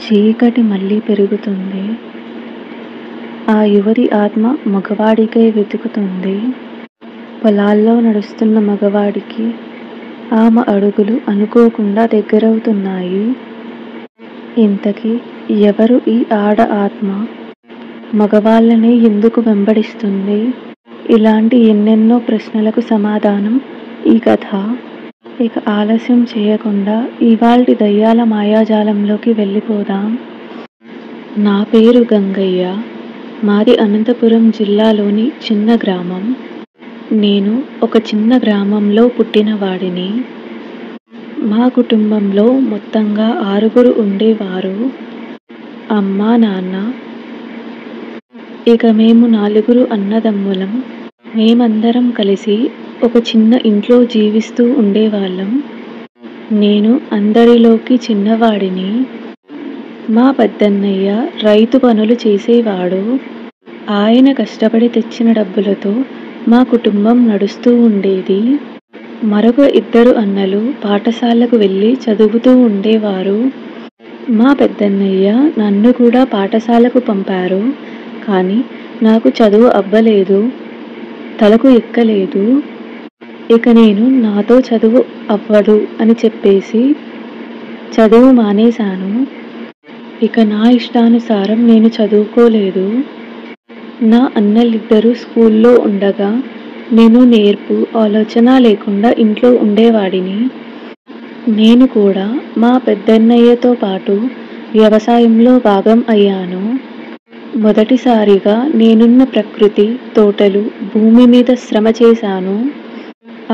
చీకటి మళ్ళీ పెరుగుతుంది. ఆ యువతి ఆత్మ మగవాడికై వెతుకుతుంది. పొలాల్లో నడుస్తున్న మగవాడికి ఆమె అడుగులు అనుకోకుండా దగ్గరవుతున్నాయి. ఇంతకీ ఎవరు ఈ ఆడ ఆత్మ? మగవాళ్ళనే ఎందుకు వెంబడిస్తుంది? ఇలాంటి ఎన్నెన్నో ప్రశ్నలకు సమాధానం ఈ కథ. ఇక ఆలస్యం చేయకుండా ఇవాల్టి దయ్యాల మాయాజాలంలోకి వెళ్ళిపోదాం. నా పేరు గంగయ్య. మాది అనంతపురం జిల్లాలోని చిన్న గ్రామం. నేను ఒక చిన్న గ్రామంలో పుట్టినవాడిని. మా కుటుంబంలో మొత్తంగా 6 ఉండేవారు. అమ్మ, నాన్న. ఇక మేము 4 అన్నదమ్ములం. మేమందరం కలిసి ఒక చిన్న ఇంట్లో జీవిస్తూ ఉండేవాళ్ళం. నేను అందరిలోకి చిన్నవాడిని. మా పెద్దన్నయ్య రైతు పనులు చేసేవాడు. ఆయన కష్టపడి తెచ్చిన డబ్బులతో మా కుటుంబం నడుస్తూ ఉండేది. మరొక 2 అన్నలు పాఠశాలకు వెళ్ళి చదువుతూ ఉండేవారు. మా పెద్దన్నయ్య నన్ను కూడా పాఠశాలకు పంపారు. కానీ నాకు చదువు అబ్బలేదు, తలకు ఎక్కలేదు. ఇక నేను నాతో చదువు అవ్వదు అని చెప్పేసి చదువు మానేశాను. ఇక నా ఇష్టానుసారం నేను చదువుకోలేదు. నా అన్నలిద్దరూ స్కూల్లో ఉండగా నేను నేర్పు ఆలోచన లేకుండా ఇంట్లో ఉండేవాడిని. నేను కూడా మా పెద్దన్నయ్యతో పాటు వ్యవసాయంలో భాగం అయ్యాను. మొదటిసారిగా నేనున్న ప్రకృతి, తోటలు, భూమి మీద శ్రమ చేశాను.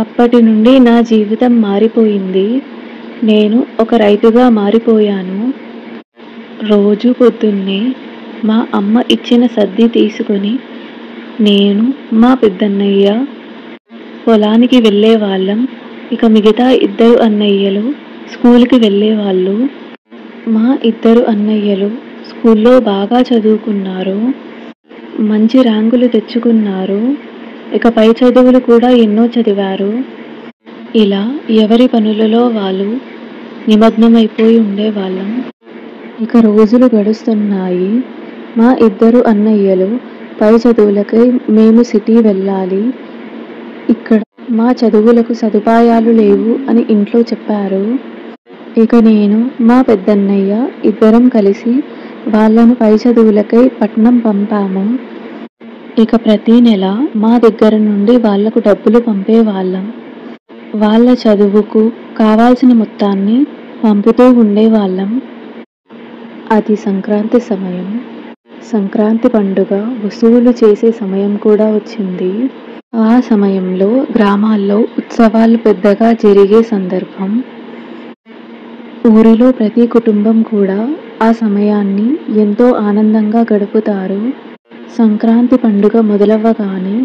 అప్పటి నుండి నా జీవితం మారిపోయింది. నేను ఒక రైతుగా మారిపోయాను. రోజు పొద్దున్నే మా అమ్మ ఇచ్చిన సద్ది తీసుకొని నేను, మా పెద్దన్నయ్య పొలానికి వెళ్ళేవాళ్ళం. ఇక మిగతా 2 అన్నయ్యలు స్కూల్కి వెళ్ళేవాళ్ళు. మా 2 అన్నయ్యలు స్కూల్లో బాగా చదువుకున్నారు, మంచి ర్యాంకులు తెచ్చుకున్నారు. ఇక పై చదువులు కూడా ఎన్నో చదివారు. ఇలా ఎవరి పనులలో వాళ్ళు నిమగ్నమైపోయి ఉండేవాళ్ళం. ఇక రోజులు గడుస్తున్నాయి. మా 2 అన్నయ్యలు పై చదువులకై మేము సిటీ వెళ్ళాలి, ఇక్కడ మా చదువులకు సదుపాయాలు లేవు అని ఇంట్లో చెప్పారు. ఇక నేను, మా పెద్దన్నయ్య ఇద్దరం కలిసి వాళ్ళను పై చదువులకై పట్నం పంపాము. ఇక ప్రతి నెల మా దగ్గర నుండి వాళ్లకు డబ్బులు పంపేవాళ్ళం. వాళ్ళ చదువుకు కావాల్సిన మొత్తాన్ని పంపుతూ ఉండేవాళ్ళం. అది సంక్రాంతి సమయం. సంక్రాంతి పండుగ వసూలు చేసే సమయం కూడా వచ్చింది. ఆ సమయంలో గ్రామాల్లో ఉత్సవాలు పెద్దగా జరిగే సందర్భం. ఊరిలో ప్రతి కుటుంబం కూడా ఆ సమయాన్ని ఎంతో ఆనందంగా గడుపుతారు. సంక్రాంతి పండుగ మొదలవ్వగానే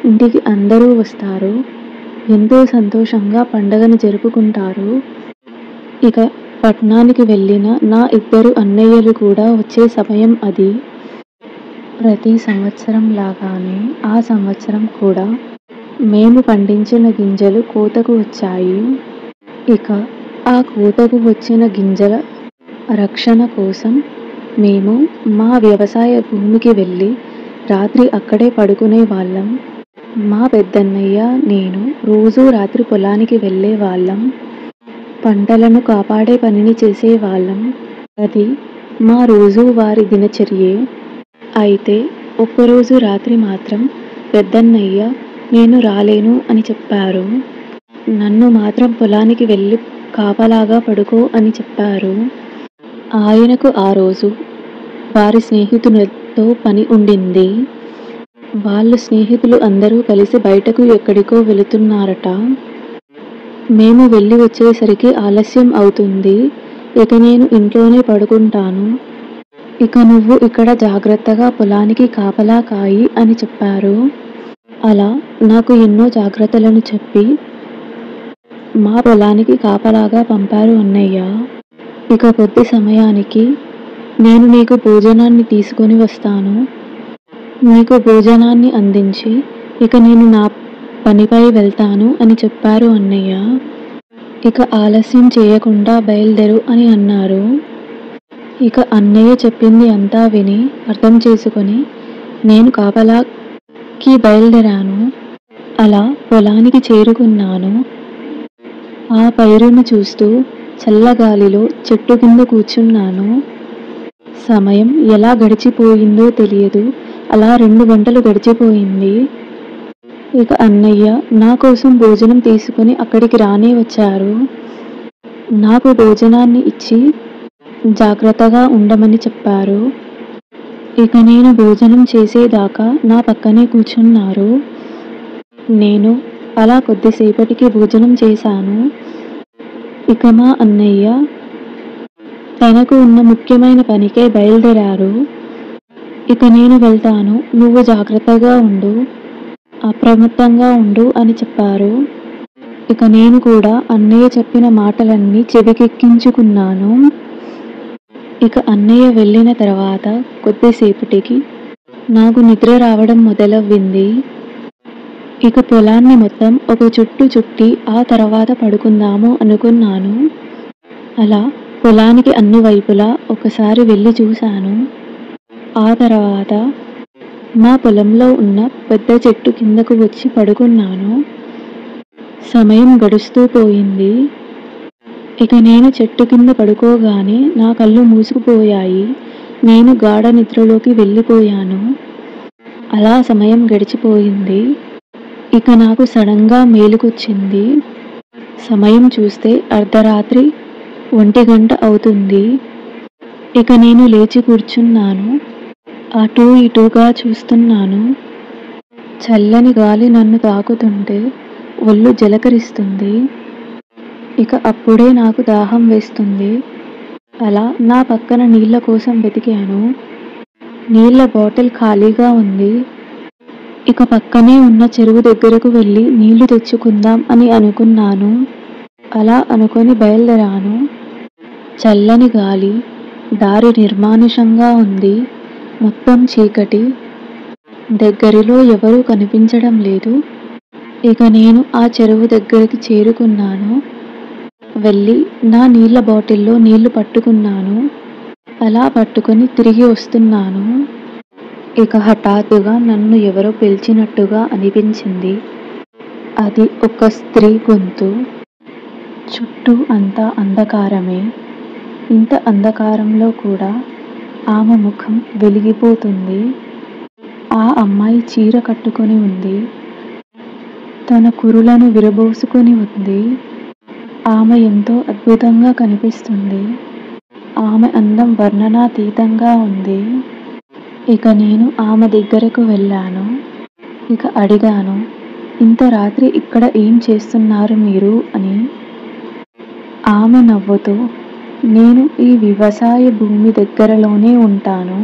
ఇంటికి అందరూ వస్తారు. ఎంతో సంతోషంగా పండుగను జరుపుకుంటారు. ఇక పట్నానికి వెళ్ళిన నా 2 అన్నయ్యలు కూడా వచ్చే సమయం అది. ప్రతి సంవత్సరం లాగానే ఆ సంవత్సరం కూడా మేము పండించిన గింజలు కోతకు వచ్చాయి. ఇక ఆ కోతకు వచ్చిన గింజల రక్షణ కోసం మేము మా వ్యవసాయ భూమికి వెళ్ళి రాత్రి అక్కడే పడుకునే వాళ్ళం. మా పెద్దన్నయ్య, నేను రోజూ రాత్రి పొలానికి వెళ్ళే వాళ్ళం. పంటలను కాపాడే పనిని చేసేవాళ్ళం. అది మా రోజువారీ దినచర్యే. అయితే ఒక్కరోజు రాత్రి మాత్రం పెద్దన్నయ్య నేను రాలేను అని చెప్పారు. నన్ను మాత్రం పొలానికి వెళ్ళి కాపలాగా పడుకో అని చెప్పారు. ఆయనకు ఆ రోజు వారి స్నేహితులతో పని ఉండింది. వాళ్ళ స్నేహితులు అందరూ కలిసి బయటకు ఎక్కడికో వెళుతున్నారట. మేము వెళ్ళి వచ్చేసరికి ఆలస్యం అవుతుంది. ఇక నేను ఇంట్లోనే పడుకుంటాను. ఇక నువ్వు ఇక్కడ జాగ్రత్తగా పొలానికి కాపలా కాయి అని చెప్పారు. అలా నాకు ఎన్నో జాగ్రత్తలను చెప్పి మా పొలానికి కాపలాగా పంపారు అన్నయ్య. ఇక కొద్ది సమయానికి నేను నీకు భోజనాన్ని తీసుకొని వస్తాను, నీకు భోజనాన్ని అందించి ఇక నేను నా పనిపై వెళ్తాను అని చెప్పారు అన్నయ్య. ఇక ఆలస్యం చేయకుండా బయలుదేరు అని అన్నారు. ఇక అన్నయ్య చెప్పింది అంతా విని అర్థం చేసుకొని నేను కాపలాకి బయలుదేరాను. అలా పొలానికి చేరుకున్నాను. ఆ పైరును చూస్తూ చల్లగాలిలో చెట్టు కింద కూర్చున్నాను. సమయం ఎలా గడిచిపోయిందో తెలియదు. అలా 2 గంటలు గడిచిపోయింది. ఇక అన్నయ్య నా కోసం భోజనం తీసుకుని అక్కడికి రానే వచ్చారు. నాకు భోజనాన్ని ఇచ్చి జాగ్రత్తగా ఉండమని చెప్పారు. ఇక నేను భోజనం చేసేదాకా నా పక్కనే కూర్చున్నారు. నేను అలా కొద్దిసేపటికి భోజనం చేశాను. ఇక మా అన్నయ్య తనకు ఉన్న ముఖ్యమైన పనికై బయలుదేరారు. ఇక నేను వెళ్తాను, నువ్వు జాగ్రత్తగా ఉండు, అప్రమత్తంగా ఉండు అని చెప్పారు. ఇక నేను కూడా అన్నయ్య చెప్పిన మాటలన్నీ చెవికెక్కించుకున్నాను. ఇక అన్నయ్య వెళ్ళిన తర్వాత కొద్దిసేపటికి నాకు నిద్ర రావడం మొదలవ్వింది. ఇక పొలాన్ని మొత్తం ఒక చుట్టు చుట్టి ఆ తర్వాత పడుకుందాము అనుకున్నాను. అలా పొలానికి అన్ని వైపులా ఒకసారి వెళ్ళి చూశాను. ఆ తర్వాత మా పొలంలో ఉన్న పెద్ద చెట్టు కిందకు వచ్చి పడుకున్నాను. సమయం గడుస్తూ పోయింది. ఇక నేను చెట్టు కింద పడుకోగానే నా కళ్ళు మూసుకుపోయాయి. నేను గాఢ నిద్రలోకి వెళ్ళిపోయాను. అలా సమయం గడిచిపోయింది. ఇక నాకు సడన్గా మేలుకొచ్చింది. సమయం చూస్తే అర్ధరాత్రి 1 గంట అవుతుంది. ఇక నేను లేచి కూర్చున్నాను. అటూ ఇటూగా చూస్తున్నాను. చల్లని గాలి నన్ను తాకుతుంటే ఒళ్ళు జలకరిస్తుంది. ఇక అప్పుడే నాకు దాహం వేస్తుంది. అలా నా పక్కన నీళ్ళ కోసం వెతికాను. నీళ్ళ బాటిల్ ఖాళీగా ఉంది. ఇక పక్కనే ఉన్న చెరువు దగ్గరకు వెళ్ళి నీళ్లు తెచ్చుకుందాం అని అనుకున్నాను. అలా అనుకొని బయలుదేరాను. చల్లని గాలి, దారి నిర్మానుషంగా ఉంది. మొత్తం చీకటి. దగ్గరలో ఎవరూ కనిపించడం లేదు. ఇక నేను ఆ చెరువు దగ్గరికి చేరుకున్నాను. వెళ్ళి నా నీళ్ళ బాటిల్లో నీళ్లు పట్టుకున్నాను. అలా పట్టుకొని తిరిగి వస్తున్నాను. ఇక హఠాత్తుగా నన్ను ఎవరో పిలిచినట్టుగా అనిపించింది. అది ఒక స్త్రీ గొంతు. చుట్టూ అంతా అంధకారమే. ఇంత అంధకారంలో కూడా ఆమె ముఖం వెలిగిపోతుంది. ఆ అమ్మాయి చీర కట్టుకొని ఉంది. తన కురులను విరబోసుకొని ఉంది. ఆమె ఎంతో అద్భుతంగా కనిపిస్తుంది. ఆమె అందం వర్ణనాతీతంగా ఉంది. ఇక నేను ఆమె దగ్గరకు వెళ్ళాను. ఇక అడిగాను, ఇంత రాత్రి ఇక్కడ ఏం చేస్తున్నారు మీరు అని. ఆమె నవ్వుతూ, నేను ఈ వ్యవసాయ భూమి దగ్గరలోనే ఉంటాను.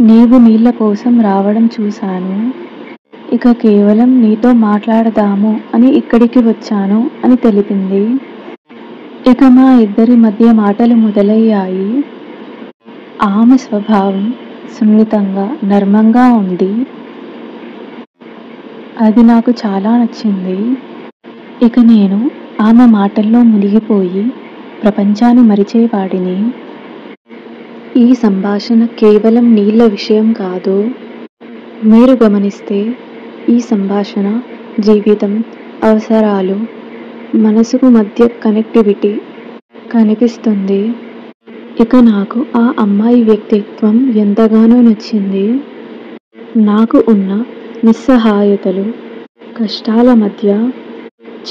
నీవు నీళ్ళ కోసం రావడం చూశాను. ఇక కేవలం నీతో మాట్లాడదాము అని ఇక్కడికి వచ్చాను అని తెలిపింది. ఇక మా ఇద్దరి మధ్య మాటలు మొదలయ్యాయి. ఆమె స్వభావం సున్నితంగా, నర్మంగా ఉంది. అది నాకు చాలా నచ్చింది. ఇక నేను ఆమె మాటల్లో మునిగిపోయి ప్రపంచాన్ని మరిచేవాడిని. ఈ సంభాషణ కేవలం నీళ్ళ విషయం కాదు. మీరు గమనిస్తే ఈ సంభాషణ జీవితం, అవసరాలు, మనసుకు మధ్య కనెక్టివిటీ కనిపిస్తుంది. ఇక నాకు ఆ అమ్మాయి వ్యక్తిత్వం ఎంతగానో నచ్చింది. నాకు ఉన్న నిస్సహాయతలు, కష్టాల మధ్య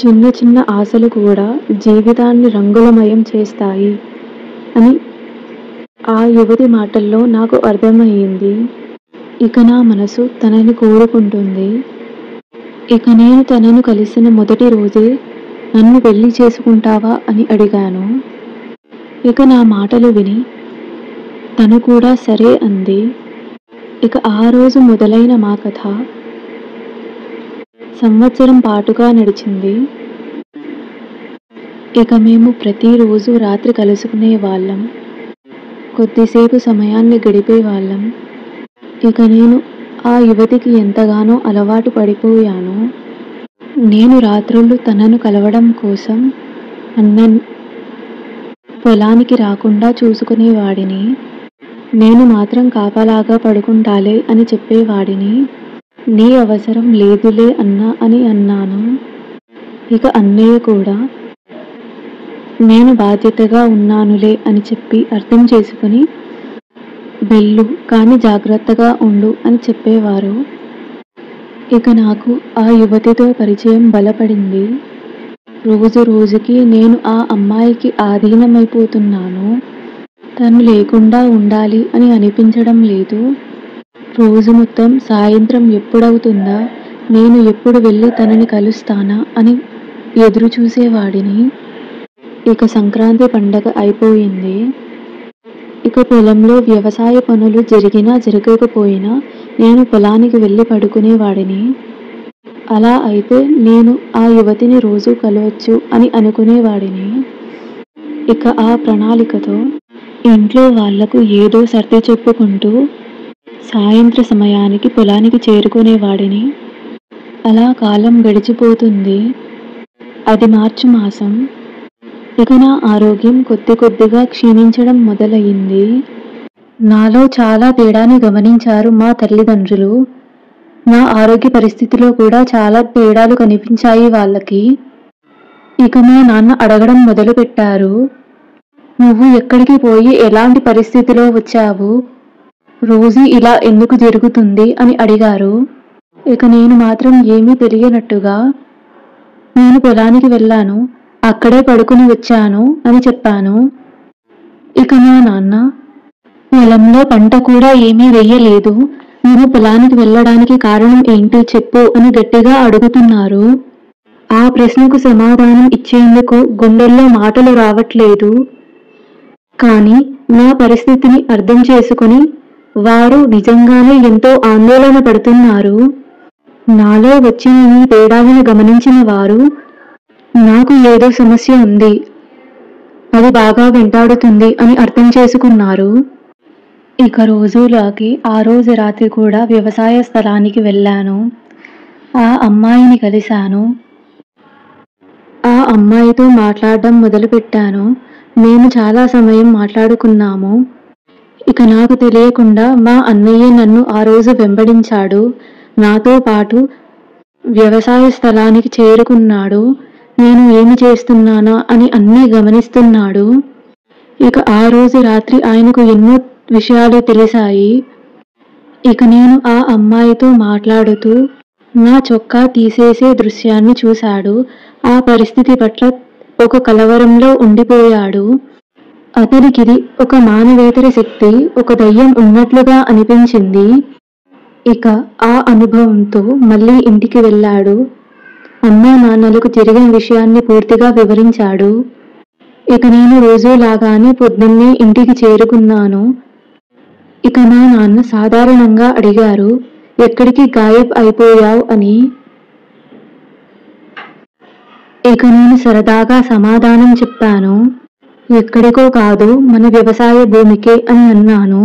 చిన్న చిన్న ఆశలు కూడా జీవితాన్ని రంగులమయం చేస్తాయి అని ఆ యువతి మాటల్లో నాకు అర్థమయ్యింది. ఇక నా మనసు తనని కోరుకుంటుంది. ఇక నేను తనను కలిసిన మొదటి రోజే నన్ను పెళ్లి చేసుకుంటావా అని అడిగాను. ఇక నా మాటలు విని తను కూడా సరే అంది. ఇక ఆ రోజు మొదలైన మా కథ సంవత్సరం పాటుగా నడిచింది. ఇక మేము ప్రతిరోజు రాత్రి కలుసుకునే వాళ్ళం. కొద్దిసేపు సమయాన్ని గడిపేవాళ్ళం. ఇక నేను ఆ యువతికి ఎంతగానో అలవాటు పడిపోయాను. నేను రాత్రుళ్ళు తనను కలవడం కోసం పొలానికి రాకుండా చూసుకునేవాడిని. నేను మాత్రం కాపలాగా పడుకుంటాలే అని చెప్పేవాడిని. నీ అవసరం లేదులే అన్నా అని అన్నాను. ఇక అన్నయ్య కూడా నేను బాధ్యతగా ఉన్నానులే అని చెప్పి అర్థం చేసుకుని వెళ్ళు, కానీ జాగ్రత్తగా ఉండు అని చెప్పేవారు. ఇక నాకు ఆ యువతితో పరిచయం బలపడింది. రోజు రోజుకి నేను ఆ అమ్మాయికి ఆధీనమైపోతున్నాను. తను లేకుండా ఉండాలి అని అనిపించడం లేదు. రోజు మొత్తం సాయంత్రం ఎప్పుడవుతుందా, నేను ఎప్పుడు వెళ్ళి తనని కలుస్తానా అని ఎదురు చూసేవాడిని. ఇక సంక్రాంతి పండగ అయిపోయింది. ఇక పొలంలో వ్యవసాయ పనులు జరిగినా జరగకపోయినా నేను పొలానికి వెళ్ళి పడుకునేవాడిని. అలా అయితే నేను ఆ యువతిని రోజు కలవచ్చు అని అనుకునేవాడిని. ఇక ఆ ప్రణాళికతో ఇంట్లో వాళ్లకు ఏదో సర్ది చెప్పుకుంటూ సాయంత్ర సమయానికి పొలానికి చేరుకునేవాడిని. అలా కాలం గడిచిపోతుంది. అది మార్చి మాసం. ఇక నా ఆరోగ్యం కొద్ది కొద్దిగా క్షీణించడం మొదలయ్యింది. నాలో చాలా తేడాని గమనించారు మా తల్లిదండ్రులు. నా ఆరోగ్య పరిస్థితిలో కూడా చాలా తేడాలు కనిపించాయి వాళ్ళకి. ఇక మా నాన్న అడగడం మొదలుపెట్టారు. నువ్వు ఎక్కడికి పోయి ఎలాంటి పరిస్థితిలో వచ్చావు? రోజు ఇలా ఎందుకు జరుగుతుంది అని అడిగారు. ఇక నేను మాత్రం ఏమీ తెలియనట్టుగా నేను పొలానికి వెళ్ళాను, అక్కడే పడుకుని వచ్చాను అని చెప్పాను. ఇక మా నాన్న పొలంలో పంట కూడా ఏమీ వెయ్యలేదు, నువ్వు పొలానికి వెళ్ళడానికి కారణం ఏంటి చెప్పు అని గట్టిగా అడుగుతున్నారు. ఆ ప్రశ్నకు సమాధానం ఇచ్చేందుకు గుండెల్లో మాటలు రావట్లేదు. కానీ నా పరిస్థితిని అర్థం చేసుకుని వారు నిజంగానే ఎంతో ఆందోళన పడుతున్నారు. నాలో వచ్చిన ఈ తేడాలను గమనించిన వారు నాకు ఏదో సమస్య ఉంది, అది బాగా వెంటాడుతుంది అని అర్థం చేసుకున్నారు. ఇక రోజులాకి ఆ రోజు రాత్రి కూడా వ్యవసాయ స్థలానికి వెళ్ళాను. ఆ అమ్మాయిని కలిశాను. ఆ అమ్మాయితో మాట్లాడడం మొదలుపెట్టాను. మేము చాలా సమయం మాట్లాడుకున్నాము. ఇక నాకు తెలియకుండా మా అన్నయ్య నన్ను ఆ రోజు వెంబడించాడు. నాతో పాటు వ్యవసాయ స్థలానికి చేరుకున్నాడు. నేను ఏమి చేస్తున్నానా అని అన్నీ గమనిస్తున్నాడు. ఇక ఆ రోజు రాత్రి ఆయనకు ఎన్నో విషయాలు తెలిసాయి. ఇక నేను ఆ అమ్మాయితో మాట్లాడుతూ నా చొక్కా తీసేసే దృశ్యాన్ని చూశాడు. ఆ పరిస్థితి పట్ల ఒక కలవరంలో ఉండిపోయాడు. అతనికిది ఒక మానవేతర శక్తి, ఒక దయ్యం ఉన్నట్లుగా అనిపించింది. ఇక ఆ అనుభవంతో మళ్ళీ ఇంటికి వెళ్ళాడు. అమ్మా నాన్నలకు జరిగిన విషయాన్ని పూర్తిగా వివరించాడు. ఇక నేను రోజులాగానే పొద్దున్నే ఇంటికి చేరుకున్నాను. ఇక మా నాన్న సాధారణంగా అడిగారు, ఎక్కడికి గాయబ్ అయిపోయావు అని. ఇక నేను సరదాగా సమాధానం చెప్పాను. ఎక్కడికో కాదు, మన వ్యవసాయ భూమికే అని అన్నాను.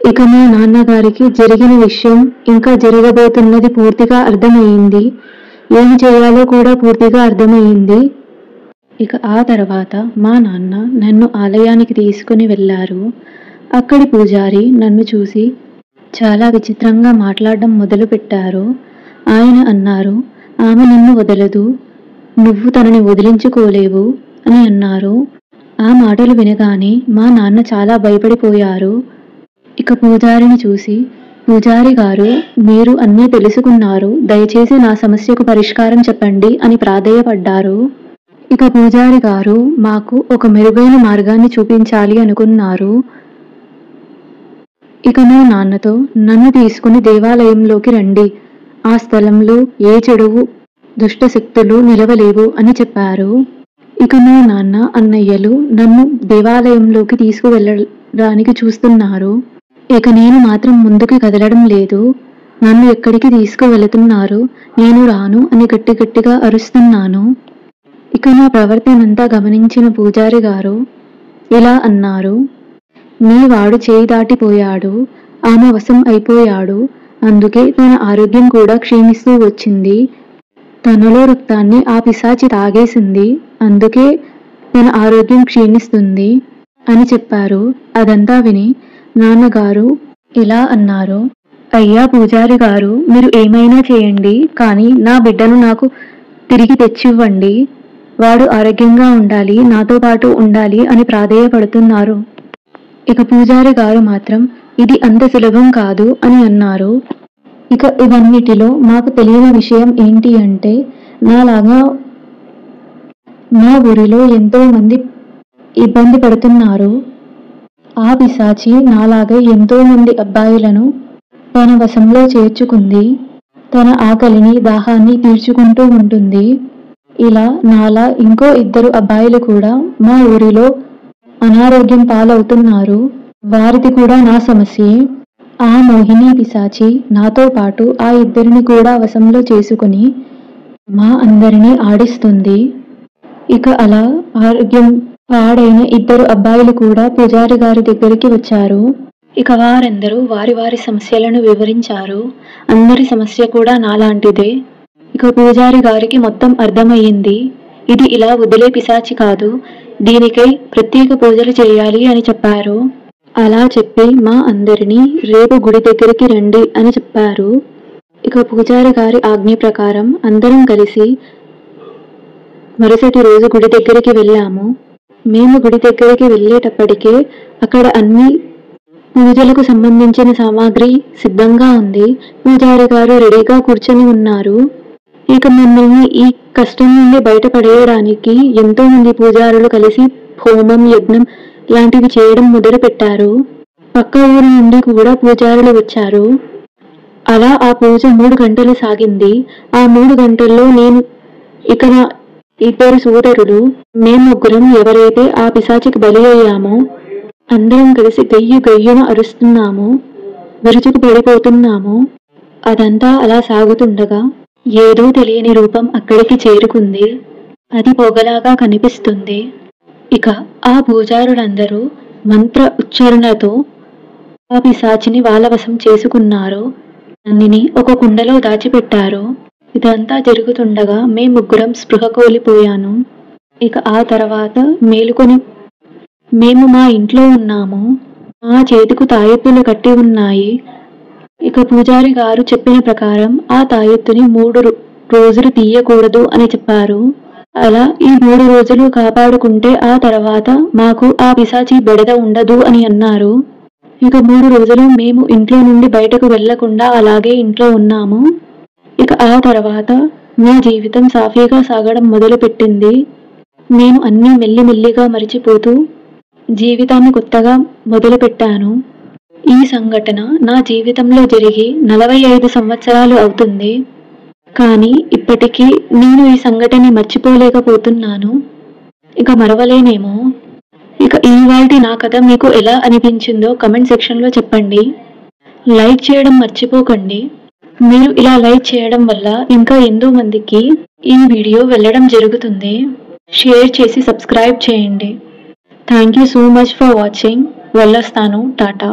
ఇక మా నాన్నగారికి జరిగిన విషయం, ఇంకా జరగబోతున్నది పూర్తిగా అర్థమయ్యింది. ఏమి చేయాలో కూడా పూర్తిగా అర్థమయ్యింది. ఇక ఆ తర్వాత మా నాన్న నన్ను ఆలయానికి తీసుకుని వెళ్ళారు. అక్కడి పూజారి నన్ను చూసి చాలా విచిత్రంగా మాట్లాడడం మొదలుపెట్టారు. ఆయన అన్నారు, ఆమె నిన్ను వదలదు, నువ్వు తనని వదిలించుకోలేవు అని అన్నారు. ఆ మాటలు వినగానే మా నాన్న చాలా భయపడిపోయారు. ఇక పూజారిని చూసి, పూజారి గారు, మీరు అన్నీ తెలుసుకున్నారు, దయచేసి నా సమస్యకు పరిష్కారం చెప్పండి అని ప్రాధేయపడ్డారు. ఇక పూజారి గారు మాకు ఒక మెరుగైన మార్గాన్ని చూపించాలి అనుకున్నారు. ఇక మా నాన్నతో నన్ను తీసుకుని దేవాలయంలోకి రండి, ఆ స్థలంలో ఏ చెడువు దుష్ట శక్తులు నిలవలేవు అని చెప్పారు. ఇక మా నాన్న అన్నయ్యలు నన్ను దేవాలయంలోకి తీసుకువెళ్ళడానికి చూస్తున్నారు. ఇక నేను మాత్రం ముందుకు కదలడం లేదు. నన్ను ఎక్కడికి తీసుకువెళుతున్నారు, నేను రాను అని గట్టిగా అరుస్తున్నాను. ఇక నా ప్రవర్తనంతా గమనించిన పూజారి గారు ఇలా అన్నారు, మీ వాడు చేయి దాటిపోయాడు, ఆమె వశం అయిపోయాడు, అందుకే తన ఆరోగ్యం కూడా క్షీణిస్తూ వచ్చింది. తనలో రక్తాన్ని ఆ పిశాచి తాగేసింది, అందుకే తన ఆరోగ్యం క్షీణిస్తుంది అని చెప్పారు. అదంతా విని నాన్నగారు ఇలా అన్నారు, అయ్యా పూజారి గారు, మీరు ఏమైనా చేయండి, కానీ నా బిడ్డను నాకు తిరిగి తెచ్చివ్వండి. వాడు ఆరోగ్యంగా ఉండాలి, నాతో పాటు ఉండాలి అని ప్రాధేయపడుతున్నారు. ఇక పూజారి గారు మాత్రం ఇది అంత సులభం కాదు అని అన్నారు. ఇక ఇవన్నిటిలో మాకు తెలియని విషయం ఏంటి అంటే, నాలాగా మా ఊరిలో ఎంతో మంది ఇబ్బంది పడుతున్నారు. ఆ పిశాచి నాలాగే ఎంతో మంది అబ్బాయిలను తన వశంలో చేర్చుకుంది. తన ఆకలిని దాహాన్ని తీర్చుకుంటూ ఉంటుంది. ఇలా నాలా ఇంకో 2 అబ్బాయిలు కూడా మా ఊరిలో అనారోగ్యం పాలవుతున్నారు. వారిది కూడా నా సమస్యే. ఆ మోహిని పిశాచి నాతో పాటు ఆ 2 కూడా వశంలో చేసుకుని మా అందరినీ ఆడిస్తుంది. ఇక అలా ఆరోగ్యం పాడైన 2 అబ్బాయిలు కూడా పూజారి గారి దగ్గరికి వచ్చారు. ఇక వారందరూ వారి వారి సమస్యలను వివరించారు. అందరి సమస్య కూడా నాలాంటిదే. ఇక పూజారి గారికి మొత్తం అర్థమయ్యింది. ఇది ఇలా వదిలే పిశాచి కాదు, దీనికై ప్రత్యేక పూజలు చేయాలి అని చెప్పారు. అలా చెప్పి మా అందరినీ రేపు గుడి దగ్గరికి రండి అని చెప్పారు. ఇక పూజారి గారి ఆజ్ఞ ప్రకారం అందరం కలిసి మరుసటి రోజు గుడి దగ్గరికి వెళ్ళాము. మేము గుడి దగ్గరికి వెళ్ళేటప్పటికే అక్కడ అన్ని పూజలకు సంబంధించిన సామాగ్రి సిద్ధంగా ఉంది. పూజారి గారు రెడీగా కూర్చొని ఉన్నారు. ఇక మమ్మల్ని ఈ కష్టం నుండి బయటపడేయడానికి ఎంతో మంది పూజారులు కలిసి హోమం, యజ్ఞం లాంటివి చేయడం మొదలు పెట్టారు. పక్క ఊరు నుండి కూడా పూజారులు వచ్చారు. అలా ఆ పూజ 3 గంటలు సాగింది. ఆ 3 గంటల్లో నేను ఇక నా 2 సోదరులు, మేము ముగ్గురం ఎవరైతే ఆ పిశాచికి బలి అయ్యామో అందరం కలిసి గయ్యున అరుస్తున్నాము, విరుచుకు పడిపోతున్నాము. అదంతా అలా సాగుతుండగా ఏదో తెలియని రూపం అక్కడికి చేరుకుంది. అది పొగలాగా కనిపిస్తుంది. ఇక ఆ పూజారులందరూ మంత్ర ఉచ్చారణతో ఆ పిశాచిని వాళ్ళ వశం చేసుకున్నారు. నన్నిని ఒక కుండలో దాచిపెట్టారు. ఇదంతా జరుగుతుండగా మేము ముగ్గురం స్పృహ కోల్పోయాను. ఇక ఆ తర్వాత మేలుకొని మేము మా ఇంట్లో ఉన్నాము. మా చేతికి తాయెత్తులు కట్టి ఉన్నాయి. ఇక పూజారి గారు చెప్పిన ప్రకారం ఆ తాయెత్తుని 3 రోజులు తీయకూడదు అని చెప్పారు. అలా ఈ 3 రోజులు కాపాడుకుంటే ఆ తర్వాత మాకు ఆ పిశాచి బెడద ఉండదు అని అన్నారు. ఇక 3 రోజులు మేము ఇంట్లో నుండి బయటకు వెళ్లకుండా అలాగే ఇంట్లో ఉన్నాము. ఇక ఆ తర్వాత నా జీవితం సాఫీగా సాగడం మొదలుపెట్టింది. నేను అన్నీ మెల్లిమెల్లిగా మరిచిపోతూ జీవితాన్ని కొత్తగా మొదలుపెట్టాను. ఈ సంఘటన నా జీవితంలో జరిగి 45 సంవత్సరాలు అవుతుంది. కానీ ఇప్పటికీ నేను ఈ సంఘటన మర్చిపోలేకపోతున్నాను. ఇక మరవలేనేమో. ఇక ఇవాల్టి నా కథ మీకు ఎలా అనిపించిందో కమెంట్ సెక్షన్లో చెప్పండి. లైక్ చేయడం మర్చిపోకండి. మీరు ఇలా లైక్ చేయడం వల్ల ఇంకా ఎంతో మందికి ఈ వీడియో వెళ్ళడం జరుగుతుంది. షేర్ చేసి సబ్స్క్రైబ్ చేయండి. Thank you so much for watching. వెళ్ళొస్తాను. టాటా.